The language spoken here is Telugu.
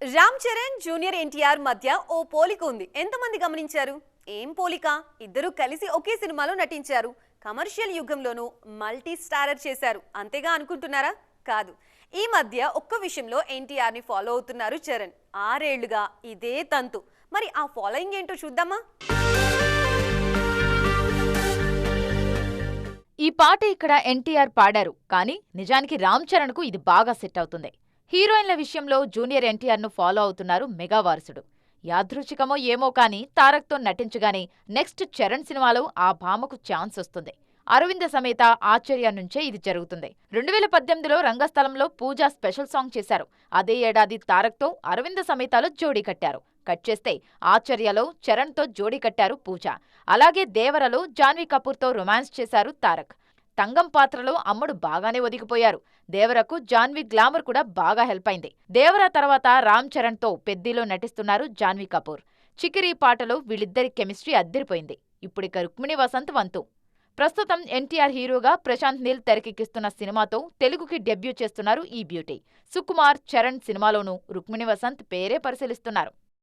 రామ్ చరణ్ జూనియర్ ఎన్టీఆర్ మధ్య ఓ పోలిక ఉంది. ఎంతమంది గమనించారు? ఏం పోలిక? ఇద్దరు కలిసి ఒకే సినిమాలో నటించారు. కమర్షియల్ యుగంలోనూ మల్టీ స్టారర్ చేశారు. అంతేగా అనుకుంటున్నారా? కాదు. ఈ మధ్య ఒక్క విషయంలో ఎన్టీఆర్ ని ఫాలో అవుతున్నారు చరణ్. 6 ఏళ్లుగా ఇదే తంతు. మరి ఆ ఫాలోయింగ్ ఏంటో చూద్దామా? ఈ పాట ఇక్కడ ఎన్టీఆర్ పాడారు, కానీ నిజానికి రామ్ చరణ్ కు ఇది బాగా సెట్ అవుతుంది. హీరోయిన్ల విషయంలో జూనియర్ ఎన్టీఆర్ ను ఫాలో అవుతున్నారు మెగా వారసుడు. యాదృచ్ఛికమో ఏమో కానీ తారక్తో నటించగానే నెక్స్ట్ చరణ్ సినిమాలో ఆ భామకు ఛాన్స్ వస్తుంది. అరవింద సమేత ఆచార్య నుంచే ఇది జరుగుతుంది. 2018లో రంగస్థలంలో పూజ స్పెషల్ సాంగ్ చేశారు. అదే ఏడాది తారక్తో అరవింద సమేతలో జోడీ కట్టారు. కట్ చేస్తే ఆచార్యలో చరణ్తో జోడీ కట్టారు పూజ. అలాగే దేవరలో జాన్వీ కపూర్తో రొమాన్స్ చేశారు తారక్. తంగం పాత్రలో అమ్మడు బాగానే ఒదిగిపోయారు. దేవరకు జాన్వీ గ్లామర్ కూడా బాగా హెల్ప్ అయింది. దేవర తర్వాత రామ్ చరణ్తో పెద్దిలో నటిస్తున్నారు జాన్వీ కపూర్. చికిరీ పాటలో వీళ్ళిద్దరి కెమిస్ట్రీ అద్దిరిపోయింది. ఇప్పుడిక రుక్మిణి వసంత్ వంతు. ప్రస్తుతం ఎన్టీఆర్ హీరోగా ప్రశాంత్ నీల్ తెరకెక్కిస్తున్న సినిమాతో తెలుగుకి డెబ్యూ చేస్తున్నారు ఈ బ్యూటీ. సుకుమార్, చరణ్ సినిమాలోనూ రుక్మిణి వసంత్ పేరే పరిశీలిస్తున్నారు.